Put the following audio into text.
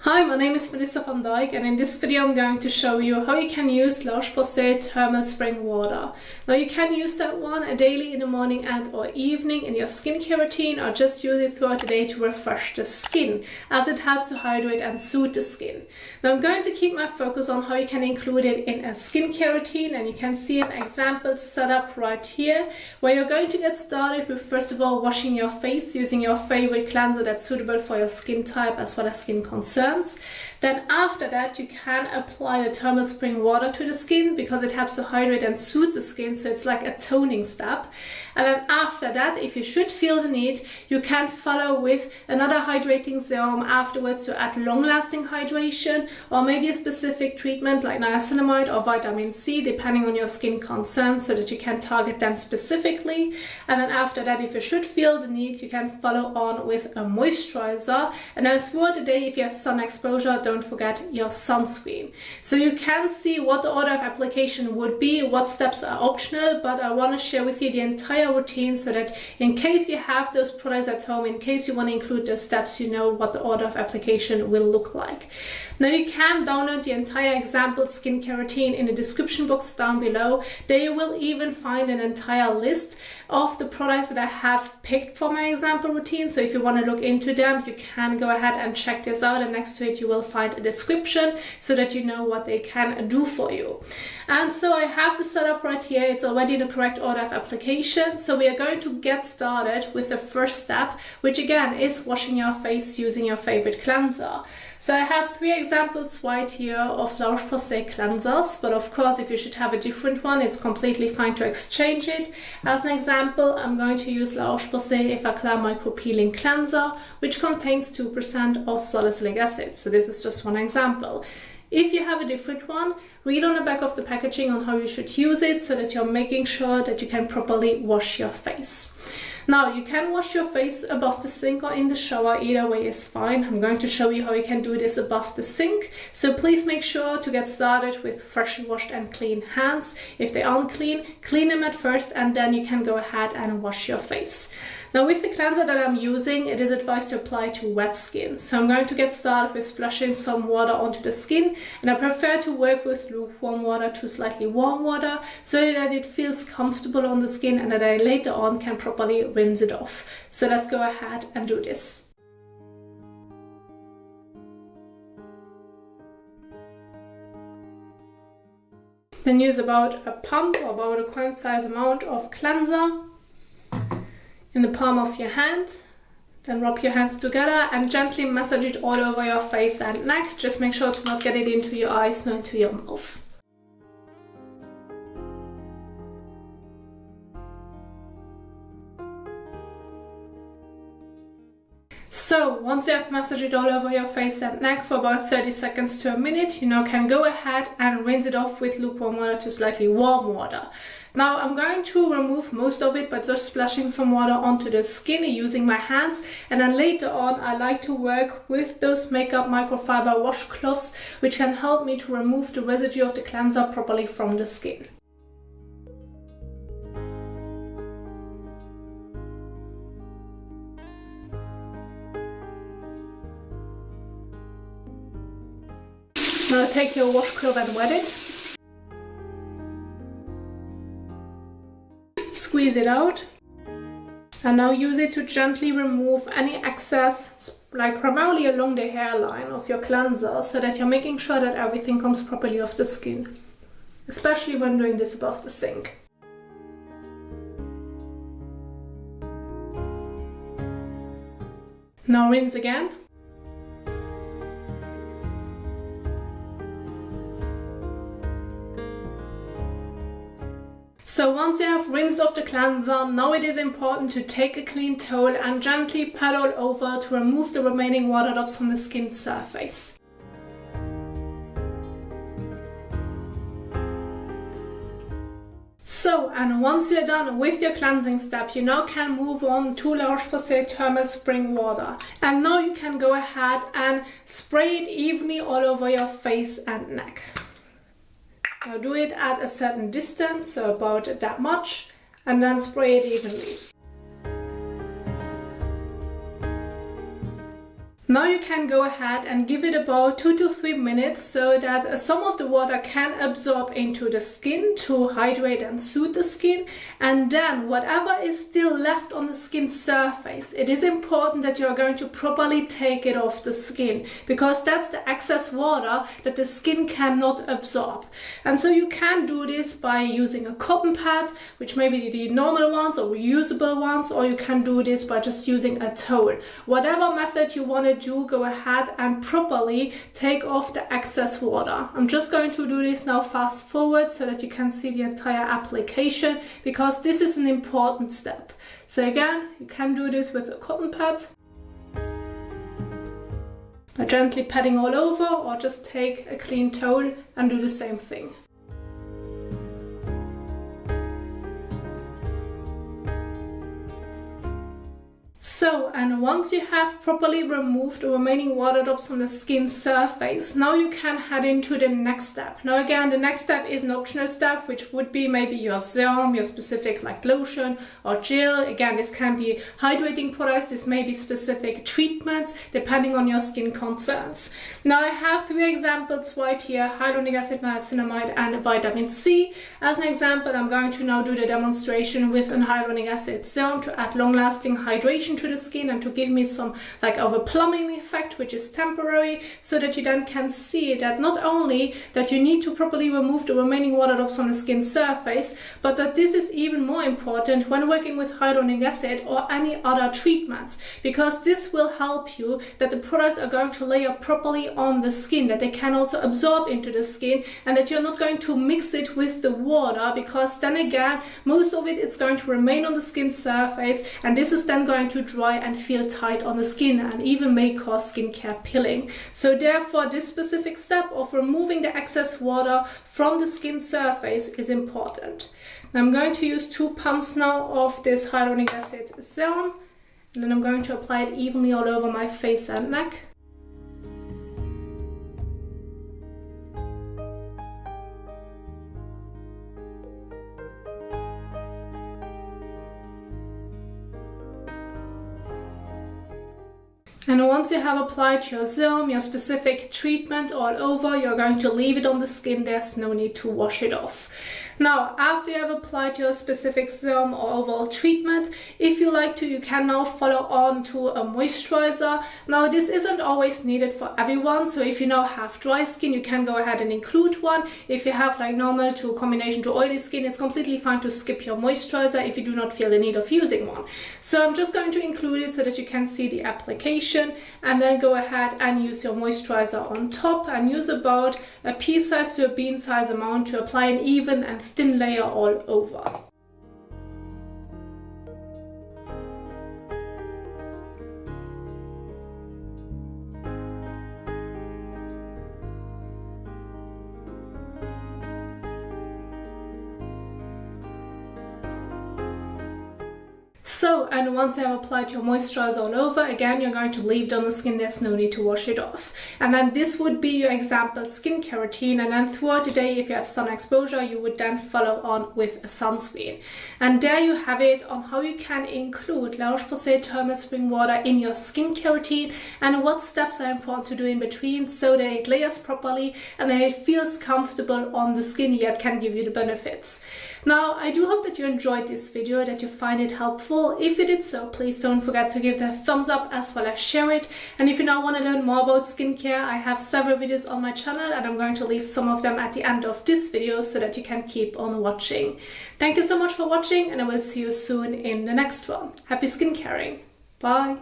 Hi, my name is Melissa van Dijk, and in this video I'm going to show you how you can use Roche-Posay Thermal Spring Water. Now you can use that one daily in the morning and or evening in your skincare routine, or just use it throughout the day to refresh the skin, as it helps to hydrate and soothe the skin. Now I'm going to keep my focus on how you can include it in a skincare routine, and you can see an example set up right here, where you're going to get started with first of all washing your face using your favorite cleanser that's suitable for your skin type as well as skin concerns. Then after that you can apply the thermal spring water to the skin because it helps to hydrate and soothe the skin, so it's like a toning step. And then after that, if you should feel the need, you can follow with another hydrating serum afterwards to add long-lasting hydration, or maybe a specific treatment like niacinamide or vitamin C depending on your skin concerns, so that you can target them specifically. And then after that, if you should feel the need, you can follow on with a moisturizer. And then throughout the day, if you have sun exposure, don't forget your sunscreen. So you can see what the order of application would be, what steps are optional, but I want to share with you the entire routine so that in case you have those products at home, in case you want to include those steps, you know what the order of application will look like. Now you can download the entire example skincare routine in the description box down below. There you will even find an entire list of the products that I have picked for my example routine. So if you want to look into them, you can go ahead and check this out, and next to it you will find a description so that you know what they can do for you. And so I have the setup right here. It's already the correct order of application. So we are going to get started with the first step, which again is washing your face using your favorite cleanser. So I have 3 examples right here of Roche-Posay cleansers, but of course if you should have a different one, it's completely fine to exchange it. As an example, I'm going to use Roche-Posay Effaclar Micro Peeling Cleanser, which contains 2% of salicylic acid. So this is just one example. If you have a different one, read on the back of the packaging on how you should use it so that you're making sure that you can properly wash your face. Now you can wash your face above the sink or in the shower, either way is fine. I'm going to show you how you can do this above the sink. So please make sure to get started with freshly washed and clean hands. If they aren't clean, clean them at first and then you can go ahead and wash your face. Now with the cleanser that I'm using, it is advised to apply to wet skin. So I'm going to get started with splashing some water onto the skin, and I prefer to work with lukewarm water to slightly warm water so that it feels comfortable on the skin and that I later on can properly rinse it off. So let's go ahead and do this. Then use about a pump or about a coin size amount of cleanser in the palm of your hand. Then rub your hands together and gently massage it all over your face and neck. Just make sure to not get it into your eyes nor into your mouth. So once you have massaged it all over your face and neck for about 30 seconds to a minute, you now can go ahead and rinse it off with lukewarm water to slightly warm water. Now I'm going to remove most of it by just splashing some water onto the skin using my hands, and then later on I like to work with those makeup microfiber washcloths, which can help me to remove the residue of the cleanser properly from the skin. Now take your washcloth and wet it. Squeeze it out. And now use it to gently remove any excess, like primarily along the hairline of your cleanser, so that you're making sure that everything comes properly off the skin, especially when doing this above the sink. Now rinse again. So once you have rinsed off the cleanser, now it is important to take a clean towel and gently pat all over to remove the remaining water drops from the skin surface. So, and once you're done with your cleansing step, you now can move on to Roche-Posay Thermal Spring Water. And now you can go ahead and spray it evenly all over your face and neck. Now do it at a certain distance, so about that much, and then spray it evenly. Now you can go ahead and give it about 2 to 3 minutes so that some of the water can absorb into the skin to hydrate and soothe the skin. And then whatever is still left on the skin surface, it is important that you're going to properly take it off the skin, because that's the excess water that the skin cannot absorb. And so you can do this by using a cotton pad, which may be the normal ones or reusable ones, or you can do this by just using a towel. Whatever method you want to do, go ahead and properly take off the excess water. I'm just going to do this now fast forward so that you can see the entire application, because this is an important step. So again, you can do this with a cotton pad by gently patting all over, or just take a clean towel and do the same thing. So, and once you have properly removed the remaining water drops from the skin surface, now you can head into the next step. Now again, the next step is an optional step, which would be maybe your serum, your specific like lotion or gel. Again, this can be hydrating products, this may be specific treatments, depending on your skin concerns. Now I have 3 examples right here: hyaluronic acid, niacinamide and vitamin C. As an example, I'm going to now do the demonstration with an hyaluronic acid serum to add long-lasting hydration to the skin and to give me some like of a plumbing effect, which is temporary, so that you then can see that not only that you need to properly remove the remaining water drops on the skin surface, but that this is even more important when working with hyaluronic acid or any other treatments, because this will help you that the products are going to layer properly on the skin, that they can also absorb into the skin, and that you're not going to mix it with the water, because then again most of it's going to remain on the skin surface, and this is then going to dry and feel tight on the skin and even may cause skincare peeling. So therefore this specific step of removing the excess water from the skin surface is important. Now I'm going to use 2 pumps now of this hyaluronic acid serum, and then I'm going to apply it evenly all over my face and neck. And once you have applied your serum, your specific treatment all over, you're going to leave it on the skin. There's no need to wash it off. Now, after you have applied your specific serum or overall treatment, if you like to, you can now follow on to a moisturizer. Now, this isn't always needed for everyone, so if you now have dry skin, you can go ahead and include one. If you have like normal to combination to oily skin, it's completely fine to skip your moisturizer if you do not feel the need of using one. So I'm just going to include it so that you can see the application, and then go ahead and use your moisturizer on top, and use about a pea size to a bean size amount to apply an even and thin layer all over. So, and once you have applied your moisturizer all over, again, you're going to leave it on the skin. There's no need to wash it off. And then this would be your example skincare routine. And then throughout the day, if you have sun exposure, you would then follow on with a sunscreen. And there you have it on how you can include Roche-Posay Thermal Spring Water in your skincare routine, and what steps are important to do in between so that it layers properly and that it feels comfortable on the skin, yet can give you the benefits. Now, I do hope that you enjoyed this video, that you find it helpful. If you did so, please don't forget to give it a thumbs up as well as share it. And if you now want to learn more about skincare, I have several videos on my channel, and I'm going to leave some of them at the end of this video so that you can keep on watching. Thank you so much for watching, and I will see you soon in the next one. Happy skincaring. Bye.